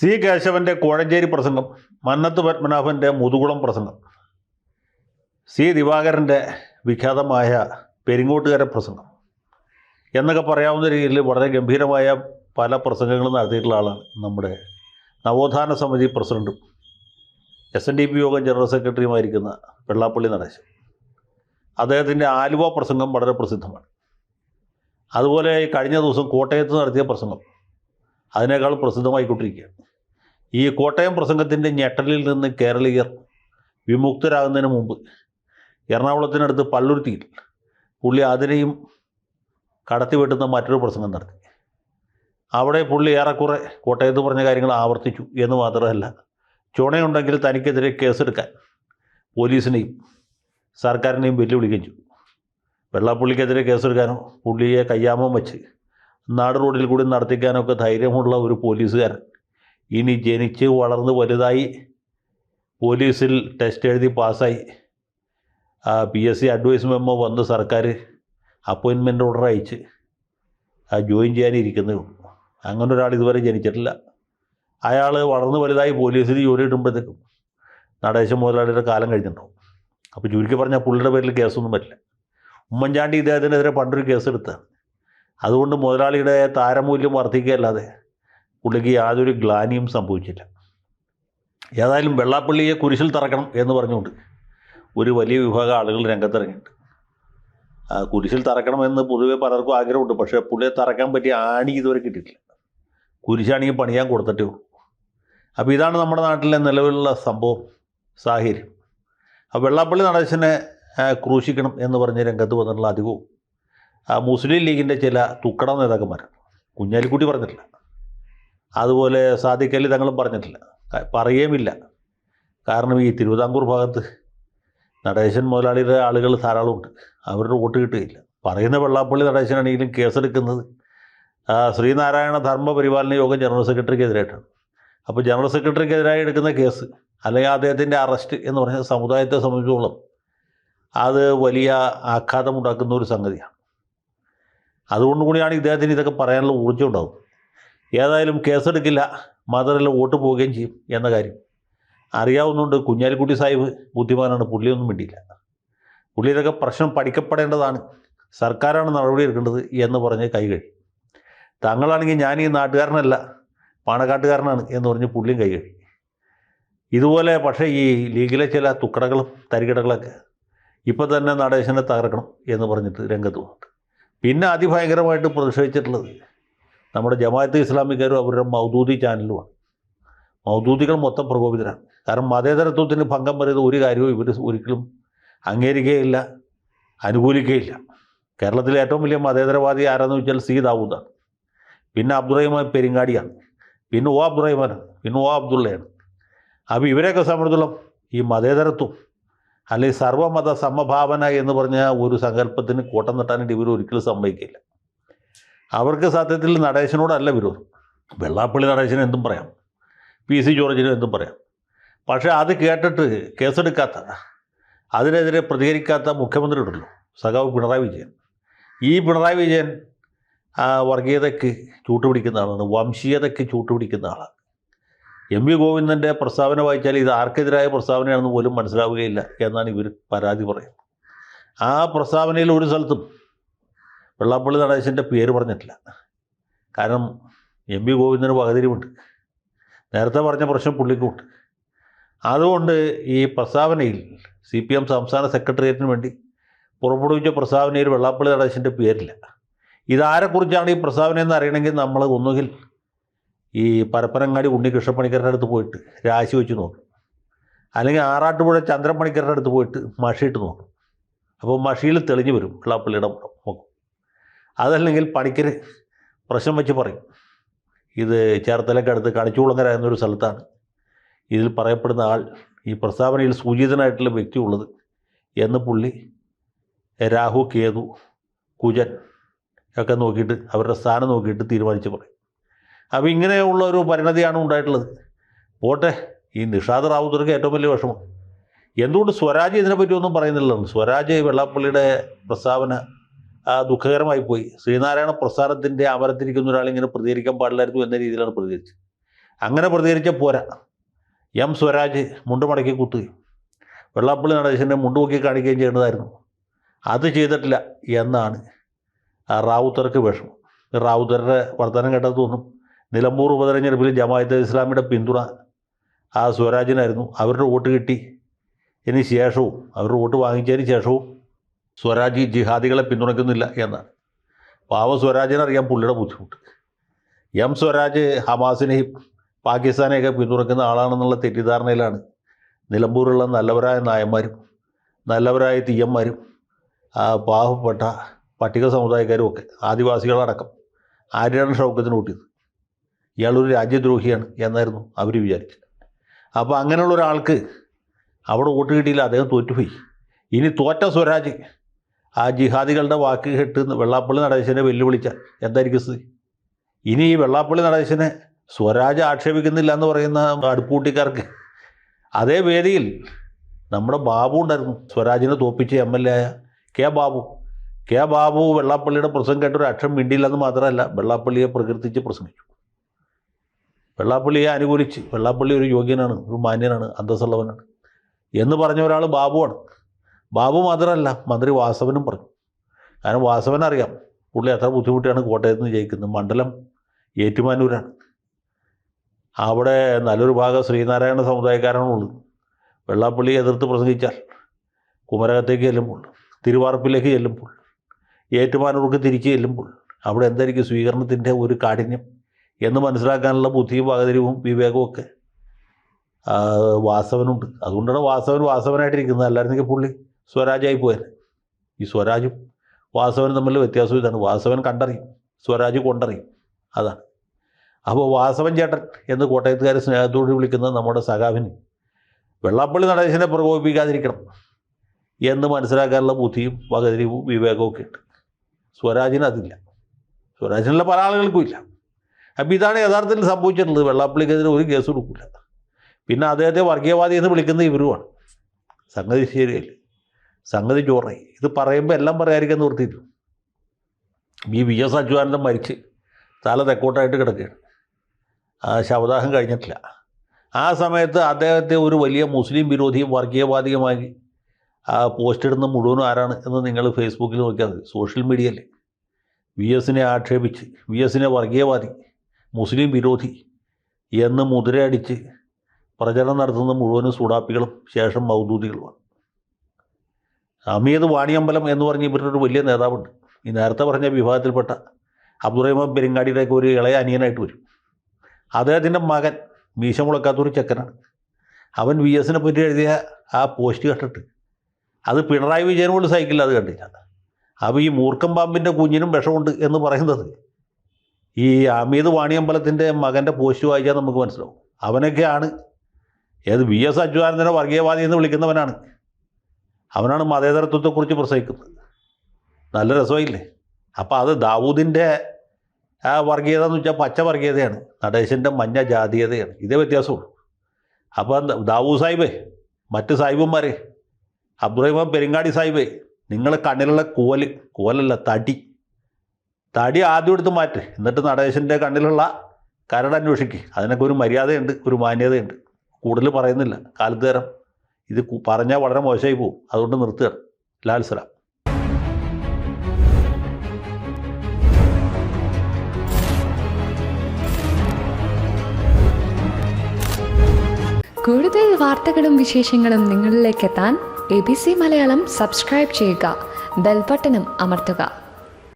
C കേശവൻ്റെ Kozhencherry പ്രസംഗം, മന്നത്ത് പത്മനാഭൻ്റെ മുതുകുളം പ്രസംഗം, C ദിവാകരൻ്റെ വിഖ്യാതമായ പെരിങ്ങോട്ടുകര പ്രസംഗം എന്നൊക്കെ പറയാവുന്ന രീതിയിൽ വളരെ ഗംഭീരമായ പല പ്രസംഗങ്ങളും നടത്തിയിട്ടുള്ള ആളാണ് നമ്മുടെ നവോത്ഥാന സമിതി പ്രസിഡൻറ്റും SNDP യോഗം ജനറൽ സെക്രട്ടറിയുമായിരിക്കുന്ന വെള്ളാപ്പള്ളി നടേശൻ. അദ്ദേഹത്തിൻ്റെ ആലുവ പ്രസംഗം വളരെ പ്രസിദ്ധമാണ്. അതുപോലെ കഴിഞ്ഞ ദിവസം കോട്ടയത്ത് നടത്തിയ പ്രസംഗം അതിനേക്കാൾ പ്രസിദ്ധമായിക്കൊണ്ടിരിക്കുകയാണ്. ഈ കോട്ടയം പ്രസംഗത്തിൻ്റെ ഞെട്ടലിൽ നിന്ന് കേരളീയർ വിമുക്തരാകുന്നതിന് മുമ്പ് എറണാകുളത്തിനടുത്ത് പള്ളുരുത്തിയിൽ പുള്ളി അതിനെയും കടത്തിവെട്ടുന്ന മറ്റൊരു പ്രസംഗം നടത്തി. അവിടെ പുള്ളി ഏറെക്കുറെ കോട്ടയത്ത് പറഞ്ഞ കാര്യങ്ങൾ ആവർത്തിച്ചു എന്ന് മാത്രമല്ല, ചുണയുണ്ടെങ്കിൽ തനിക്കെതിരെ കേസെടുക്കാൻ പോലീസിനെയും സർക്കാരിനെയും വെല്ലുവിളിക്കുകയും ചെയ്തു. വെള്ളാപ്പള്ളിക്കെതിരെ കേസെടുക്കാനോ പുള്ളിയെ കയ്യാമം വെച്ച് നാട് റോഡിൽ കൂടി നടത്തിക്കാനൊക്കെ ധൈര്യമുള്ള ഒരു പോലീസുകാരൻ ഇനി ജനിച്ച് വളർന്ന് വലുതായി പോലീസിൽ ടെസ്റ്റ് എഴുതി പാസ്സായി PSC അഡ്വൈസ് മെമ്മോ വന്ന് സർക്കാർ അപ്പോയിൻമെൻ്റ് ഓർഡർ അയച്ച് ജോയിൻ ചെയ്യാനിരിക്കുന്നേ ഉള്ളൂ. അങ്ങനെ ഒരാൾ ഇതുവരെ ജനിച്ചിട്ടില്ല. അയാൾ വളർന്ന് വലുതായി പോലീസിൽ ജോലി കിട്ടുമ്പോഴത്തേക്കും നടേശൻ മുതലാളിയുടെ കാലം കഴിഞ്ഞിട്ടുണ്ടാവും. അപ്പോൾ ചുരുക്കി പറഞ്ഞാൽ പുള്ളിയുടെ പേരിൽ കേസൊന്നും പറ്റില്ല. ഉമ്മൻചാണ്ടി ഇദ്ദേഹത്തിനെതിരെ പണ്ടൊരു കേസെടുത്താണ്. അതുകൊണ്ട് മുതലാളിയുടെ താരമൂല്യം വർദ്ധിക്കുകയല്ലാതെ പുള്ളിക്ക് യാതൊരു ഗ്ലാനിയും സംഭവിച്ചില്ല. ഏതായാലും വെള്ളാപ്പള്ളിയെ കുരിശിൽ തറക്കണം എന്ന് പറഞ്ഞുകൊണ്ട് ഒരു വലിയ വിഭാഗം ആളുകൾ രംഗത്തിറങ്ങിയിട്ടുണ്ട്. കുരിശിൽ തറക്കണമെന്ന് പൊതുവെ പലർക്കും ആഗ്രഹമുണ്ട്. പക്ഷേ പുള്ളിയെ തറക്കാൻ പറ്റിയ ആണി ഇതുവരെ കിട്ടിയിട്ടില്ല. കുരിശാണെങ്കിൽ പണിയാൻ കൊടുത്തിട്ടേ ഉള്ളൂ. അപ്പോൾ ഇതാണ് നമ്മുടെ നാട്ടിലെ നിലവിലുള്ള സംഭവം സാഹചര്യം. അപ്പോൾ വെള്ളാപ്പള്ളി നടേശനെ ക്രൂശിക്കണം എന്ന് പറഞ്ഞ് രംഗത്ത് വന്നിട്ടുള്ള അധികവും മുസ്ലിം ലീഗിൻ്റെ ചില തുക്കട നേതാക്കന്മാരാണ്. കുഞ്ഞാലിക്കുട്ടി പറഞ്ഞിട്ടില്ല, അതുപോലെ സാദിഖ് അലി തങ്ങളും പറഞ്ഞിട്ടില്ല, പറയുകയുമില്ല. കാരണം ഈ തിരുവിതാംകൂർ ഭാഗത്ത് നടേശൻ മുതലാളിയുടെ ആളുകൾ ധാരാളമുണ്ട്. അവരുടെ വോട്ട് കിട്ടുകയില്ല. പറയുന്ന വെള്ളാപ്പള്ളി നടേശനാണെങ്കിലും കേസെടുക്കുന്നത് ശ്രീനാരായണ ധർമ്മ പരിപാലന യോഗം ജനറൽ സെക്രട്ടറിക്കെതിരായിട്ടാണ്. അപ്പോൾ ജനറൽ സെക്രട്ടറിക്കെതിരായി എടുക്കുന്ന കേസ് അല്ലെങ്കിൽ അദ്ദേഹത്തിൻ്റെ അറസ്റ്റ് എന്ന് പറഞ്ഞാൽ സമുദായത്തെ സംബന്ധിച്ചോളം അത് വലിയ ആഘാതമുണ്ടാക്കുന്ന ഒരു സംഗതിയാണ്. അതുകൊണ്ടുകൂടിയാണ് ഇദ്ദേഹത്തിന് ഇതൊക്കെ പറയാനുള്ള ഊർജ്ജം ഉണ്ടാകും. ഏതായാലും കേസെടുക്കില്ല, മാത്രമല്ല വോട്ട് പോവുകയും ചെയ്യും എന്ന കാര്യം അറിയാവുന്നുണ്ട്. കുഞ്ഞാലിക്കുട്ടി സാഹിബ് ബുദ്ധിമാനാണ്, പുള്ളിയൊന്നും വേണ്ടിയില്ല. പുള്ളി ഇതൊക്കെ പ്രശ്നം പഠിക്കപ്പെടേണ്ടതാണ്, സർക്കാരാണ് നടപടി എടുക്കേണ്ടത് എന്ന് പറഞ്ഞ് കൈകഴി. തങ്ങളാണെങ്കിൽ ഞാൻ ഈ നാട്ടുകാരനല്ല പാണക്കാട്ടുകാരനാണ് എന്ന് പറഞ്ഞ് പുള്ളിയും കൈകഴി. ഇതുപോലെ പക്ഷേ ഈ ലീഗിലെ ചില തുക്കടകളും തരികിടകളൊക്കെ ഇപ്പം തന്നെ നടേശനെ തകർക്കണം എന്ന് പറഞ്ഞിട്ട് രംഗത്ത് വന്നിട്ട് പിന്നെ അതിഭയങ്കരമായിട്ട് പ്രതിഷേധിച്ചിട്ടുള്ളത് നമ്മുടെ ജമാഅത്തെ ഇസ്ലാമിക്കാരും അവരുടെ മൗദൂദി ചാനലുമാണ്. മൗദൂദികൾ മൊത്തം പ്രകോപിതരാണ്. കാരണം മതേതരത്വത്തിന് ഭംഗം പറയുന്ന ഒരു കാര്യവും ഇവർ ഒരിക്കലും അംഗീകരിക്കുകയില്ല, അനുകൂലിക്കുകയില്ല. കേരളത്തിലെ ഏറ്റവും വലിയ മതേതരവാദി ആരാന്ന് വെച്ചാൽ സി ദാവൂദാണ്, പിന്നെ അബ്ദുറഹിമാൻ പെരിങ്ങാടിയാണ്, പിന്നെ അബ്ദുറഹിമാനാണ്, പിന്നെ അബ്ദുള്ളയാണ്. അപ്പോൾ ഇവരെയൊക്കെ സംബന്ധിച്ചിടത്തോളം ഈ മതേതരത്വം അല്ലെങ്കിൽ സർവ്വമത സമഭാവന എന്ന് പറഞ്ഞ ഒരു സങ്കല്പത്തിന് കോട്ടം തട്ടാനായിട്ട് ഇവർ ഒരിക്കലും സമ്മതിക്കില്ല. അവർക്ക് സത്യത്തിൽ നടേശനോടല്ല വിരോധം. വെള്ളാപ്പള്ളി നടേശന് എന്തും പറയാം, PC ജോർജിനും എന്തും പറയാം. പക്ഷേ അത് കേട്ടിട്ട് കേസെടുക്കാത്ത, അതിനെതിരെ പ്രതികരിക്കാത്ത മുഖ്യമന്ത്രി ഉണ്ടല്ലോ, സഖാവ് പിണറായി വിജയൻ. ഈ പിണറായി വിജയൻ വർഗീയതയ്ക്ക് ചൂട്ടുപിടിക്കുന്ന ആളാണ്, വംശീയതയ്ക്ക് ചൂട്ടുപിടിക്കുന്ന ആളാണ്. MV ഗോവിന്ദൻ്റെ പ്രസ്താവന വായിച്ചാൽ ഇത് ആർക്കെതിരായ പ്രസ്താവനയാണെന്ന് പോലും മനസ്സിലാവുകയില്ല എന്നാണ് ഇവർ പരാതി പറയുന്നത്. ആ പ്രസ്താവനയിൽ ഒരു സ്ഥലത്തും വെള്ളാപ്പള്ളി നടേശൻ്റെ പേര് പറഞ്ഞിട്ടില്ല. കാരണം MV ഗോവിന്ദന് വകതിരിവുണ്ട്, നേരത്തെ പറഞ്ഞ പ്രശ്നം പുള്ളിക്കുമുണ്ട്. അതുകൊണ്ട് ഈ പ്രസ്താവനയിൽ CPM സംസ്ഥാന സെക്രട്ടേറിയറ്റിന് വേണ്ടി പുറപ്പെടുവിച്ച പ്രസ്താവനയിൽ വെള്ളാപ്പള്ളി നടേശൻ്റെ പേരില്ല. ഇതാരെക്കുറിച്ചാണ് ഈ പ്രസ്താവന എന്ന് അറിയണമെങ്കിൽ നമ്മൾ ഒന്നുകിൽ ഈ പരപ്പനങ്ങാടി ഉണ്ണികൃഷ്ണപ്പണിക്കരുടെ അടുത്ത് പോയിട്ട് രാശി വെച്ച് നോക്കും, അല്ലെങ്കിൽ ആറാട്ടുപുഴ ചന്ദ്രപ്പണിക്കരുടെ അടുത്ത് പോയിട്ട് മഷിയിട്ട് നോക്കും. അപ്പോൾ മഷിയിൽ തെളിഞ്ഞു വരും വെള്ളാപ്പള്ളിയുടെ മുഖം. അതല്ലെങ്കിൽ പണിക്കർ പ്രശ്നം വെച്ച് പറയും, ഇത് ചേർത്തലക്കടുത്ത് കണിച്ചുകുളങ്ങര എന്നൊരു സ്ഥലത്താണ് ഇതിൽ പറയപ്പെടുന്ന ആൾ, ഈ പ്രസ്താവനയിൽ സൂചിതനായിട്ടുള്ള വ്യക്തി ഉള്ളത് എന്ന് പുള്ളി രാഹു, കേതു, കുജൻ ഒക്കെ നോക്കിയിട്ട് അവരുടെ സ്ഥാനം നോക്കിയിട്ട് തീരുമാനിച്ച് പറയും. അപ്പോൾ ഇങ്ങനെയുള്ള ഒരു പരിണതിയാണ് ഉണ്ടായിട്ടുള്ളത്. പോട്ടെ, ഈ നിഷാദ് റാവുത്തർക്ക് ഏറ്റവും വലിയ വിഷമം എന്തുകൊണ്ട് സ്വരാജ് ഇതിനെപ്പറ്റി ഒന്നും പറയുന്നില്ല. സ്വരാജ് വെള്ളാപ്പള്ളിയുടെ പ്രസ്താവന ദുഃഖകരമായി പോയി. ശ്രീനാരായണ പ്രസ്ഥാനത്തിൻ്റെ അമരത്തിരിക്കുന്ന ഒരാളിങ്ങനെ പ്രതികരിക്കാൻ പാടില്ലായിരുന്നു എന്ന രീതിയിലാണ് പ്രതികരിച്ചത്. അങ്ങനെ പ്രതികരിച്ച പോരാ, എം സ്വരാജ് മുണ്ട് മടക്കി കുത്തുകയും വെള്ളാപ്പള്ളി നടേശൻ്റെ മുണ്ട് പൊക്കി കാണിക്കുകയും ചെയ്യേണ്ടതായിരുന്നു. അത് ചെയ്തിട്ടില്ല എന്നാണ് റാവുത്തർക്ക് വിഷമം. റാവുത്തരുടെ വർത്തമാനം കേട്ടത് തോന്നും നിലമ്പൂർ ഉപതെരഞ്ഞെടുപ്പിൽ ജമാഅത്തെ ഇസ്ലാമിയുടെ പിന്തുണ ആ സ്വരാജിനായിരുന്നു. അവരുടെ വോട്ട് കിട്ടി ശേഷവും അവരുടെ വോട്ട് വാങ്ങിച്ചതിന് ശേഷവും സ്വരാജ് ജിഹാദികളെ പിന്തുണയ്ക്കുന്നില്ല എന്നാണ്. പാവ സ്വരാജിനറിയാം പുള്ളിയുടെ ബുദ്ധിമുട്ട്. എം സ്വരാജ് ഹമാസിനെയും പാകിസ്ഥാനെയൊക്കെ പിന്തുണയ്ക്കുന്ന ആളാണെന്നുള്ള തെറ്റിദ്ധാരണയിലാണ് നിലമ്പൂരിലുള്ള നല്ലവരായ നായന്മാരും നല്ലവരായ തീയന്മാരും പാവപ്പെട്ട പട്ടിക സമുദായക്കാരും ഒക്കെ ആദിവാസികളടക്കം ആര്യാണ് ഷൗക്കത്തിന് കൂട്ടിയത്. ഇയാളൊരു രാജ്യദ്രോഹിയാണ് എന്നായിരുന്നു അവർ വിചാരിച്ചത്. അപ്പോൾ അങ്ങനെയുള്ള ഒരാൾക്ക് അവിടെ വോട്ട് കിട്ടിയില്ല, അദ്ദേഹം തോറ്റുപോയി. ഇനി തോറ്റ സ്വരാജ് ആ ജിഹാദികളുടെ വാക്ക് കേട്ട് വെള്ളാപ്പള്ളി നടേശനെ വെല്ലുവിളിച്ചാൽ എന്തായിരിക്കും സ്ഥിതി? ഇനി ഈ വെള്ളാപ്പള്ളി നടേശനെ സ്വരാജ് ആക്ഷേപിക്കുന്നില്ല എന്ന് പറയുന്ന അടുപ്പൂട്ടിക്കാർക്ക് അതേ വേദിയിൽ നമ്മുടെ ബാബു ഉണ്ടായിരുന്നു, സ്വരാജിനെ തോപ്പിച്ച MLA ആയ കെ ബാബു വെള്ളാപ്പള്ളിയുടെ പ്രസംഗം കേട്ടൊരു അക്ഷരം മിണ്ടിയില്ലെന്ന് മാത്രമല്ല, വെള്ളാപ്പള്ളിയെ പ്രകീർത്തിച്ച് പ്രസംഗിച്ചു. വെള്ളാപ്പള്ളിയെ അനുകൂലിച്ച് വെള്ളാപ്പള്ളി ഒരു യോഗ്യനാണ്, ഒരു മാന്യനാണ്, അന്തസ്സുള്ളവനാണ് എന്ന് പറഞ്ഞ ഒരാൾ ബാബുവാണ്. ബാബു മാത്രമല്ല, മന്ത്രി വാസവനും പറഞ്ഞു. കാരണം വാസവനറിയാം പുള്ളി എത്ര ബുദ്ധിമുട്ടിയാണ് കോട്ടയത്ത് നിന്ന് ജയിക്കുന്നത്. മണ്ഡലം ഏറ്റുമാനൂരാണ്. അവിടെ നല്ലൊരു ഭാഗം ശ്രീനാരായണ സമുദായക്കാരാണുള്ളത്. വെള്ളാപ്പള്ളിയെ എതിർത്ത് പ്രസംഗിച്ചാൽ കുമരകത്തേക്ക് ചെല്ലുമ്പോൾ, തിരുവാർപ്പിലേക്ക് ചെല്ലുമ്പോൾ, ഏറ്റുമാനൂർക്ക് തിരിച്ച് ചെല്ലുമ്പോൾ അവിടെ എന്തായിരിക്കും സ്വീകരണത്തിൻ്റെ ഒരു കാഠിന്യം എന്ന് മനസ്സിലാക്കാനുള്ള ബുദ്ധിയും വകതിരിവും വിവേകവും ഒക്കെ വാസവനുണ്ട്. അതുകൊണ്ടാണ് വാസവനായിട്ടിരിക്കുന്നത്. അല്ലായിരുന്നെങ്കിൽ പുള്ളി സ്വരാജായി പോയാൽ. ഈ സ്വരാജും വാസവനും തമ്മിൽ വ്യത്യാസം ഇതാണ്. വാസവൻ കണ്ടറിയും, സ്വരാജ് കൊണ്ടറിയും. അതാണ്. അപ്പോൾ വാസവൻ ചേട്ടൻ എന്ന് കോട്ടയത്തുകാർ സ്നേഹത്തോട് വിളിക്കുന്ന നമ്മുടെ സഖാവിന് വെള്ളാപ്പള്ളി നടേശനെ പ്രകോപിപ്പിക്കാതിരിക്കണം എന്ന് മനസ്സിലാക്കാനുള്ള ബുദ്ധിയും വകതിരിവും വിവേകവും ഒക്കെ ഉണ്ട്. സ്വരാജിന് അതില്ല, സ്വരാജിനുള്ള പല ആളുകൾക്കും ഇല്ല. അപ്പോൾ ഇതാണ് യഥാർത്ഥത്തിൽ സംഭവിച്ചിട്ടുള്ളത്. വെള്ളാപ്പള്ളിക്കെതിരെ ഒരു കേസ് കൊടുക്കില്ല. പിന്നെ അദ്ദേഹത്തെ വർഗീയവാദി എന്ന് വിളിക്കുന്ന ഇവരുമാണ്. സംഗതി ശരിയല്ല, സംഗതി ചോറായി. ഇത് പറയുമ്പോൾ എല്ലാം പറയാതിരിക്കാൻ നിർത്തിയിട്ടു. ഈ VS അച്യുതാനന്ദൻ മരിച്ച് തല തെക്കോട്ടായിട്ട് കിടക്കുകയാണ്. ശവദാഹം കഴിഞ്ഞിട്ടില്ല. ആ സമയത്ത് അദ്ദേഹത്തെ ഒരു വലിയ മുസ്ലിം വിരോധിയും വർഗീയവാദിയുമായി പോസ്റ്റ് ഇടുന്ന മുഴുവനും ആരാണ് എന്ന് നിങ്ങൾ ഫേസ്ബുക്കിൽ നോക്കിയാൽ മതി. സോഷ്യൽ മീഡിയയിൽ VSനെ ആക്ഷേപിച്ച് VSനെ വർഗീയവാദി, മുസ്ലിം വിരോധി എന്ന് മുദ്രയടിച്ച് പ്രചരണം നടത്തുന്ന മുഴുവനും സുഡാപ്പികളും ശേഷം മൗദൂദികളുമാണ്. അമീദ് വാണിയമ്പലം എന്ന് പറഞ്ഞ് ഇവരുടെ ഒരു വലിയ നേതാവുണ്ട്. ഈ നേരത്തെ പറഞ്ഞ വിഭാഗത്തിൽപ്പെട്ട അബ്ദുറഹിമാൻ പെരിങ്ങാടിയുടെയൊക്കെ ഒരു ഇളയ അനിയനായിട്ട് വരും. അദ്ദേഹത്തിൻ്റെ മകൻ മീശ മുളക്കാത്തൊരു ചെക്കനാണ്. അവൻ VSനെ പറ്റി എഴുതിയ ആ പോസ്റ്റ് കണ്ടിട്ട് അത് പിണറായി വിജയൻ കൊണ്ട് സൈക്കിളിൽ അത് കണ്ടില്ല. അപ്പോൾ ഈ മൂർഖം പാമ്പിൻ്റെ കുഞ്ഞിനും വിഷമുണ്ട് എന്ന് പറയുന്നത് ഈ അമീദ് വാണിയമ്പലത്തിൻ്റെ മകൻ്റെ പോസ്റ്റ് വായിച്ചാൽ നമുക്ക് മനസ്സിലാവും. അവനൊക്കെയാണ് VS അച്യുതാനന്ദനെ വർഗീയവാദി എന്ന് വിളിക്കുന്നവനാണ്. അവനാണ് മതേതരത്വത്തെക്കുറിച്ച് പ്രസംഗിക്കുന്നത്. നല്ല രസമായില്ലേ? അപ്പോൾ അത് ദാവൂദിൻ്റെ വർഗീയത എന്ന് വെച്ചാൽ പച്ച വർഗീയതയാണ്, നടേശൻ്റെ മഞ്ഞ ജാതീയതയാണ്. ഇതേ വ്യത്യാസമുള്ളൂ. അപ്പോൾ ദാവൂദ് സാഹിബേ, മറ്റ് സാഹിബന്മാരെ, അബ്ദുറഹിമാൻ പെരിങ്ങാടി സാഹിബേ, നിങ്ങൾ കണ്ണിലുള്ള കോലല്ല തടി ആദ്യം എടുത്ത് മാറ്റ്. എന്നിട്ട് നടേശൻ്റെ കണ്ണിലുള്ള കരട് അന്വേഷിക്കുക. അതിനൊക്കെ ഒരു മര്യാദയുണ്ട്, ഒരു മാന്യതയുണ്ട്. കൂടുതൽ പറയുന്നില്ല. കാലത്ത് നേരം ഇത് പറഞ്ഞാൽ വളരെ മോശമായി പോകും. അതുകൊണ്ട് നിർത്തുകയാണ്. ലാൽ സലാം. കൂടുതൽ വാർത്തകളും വിശേഷങ്ങളും നിങ്ങളിലേക്ക് എത്താൻ ABC മലയാളം സബ്സ്ക്രൈബ് ചെയ്യുക, ബെൽ ബട്ടണും അമർത്തുക.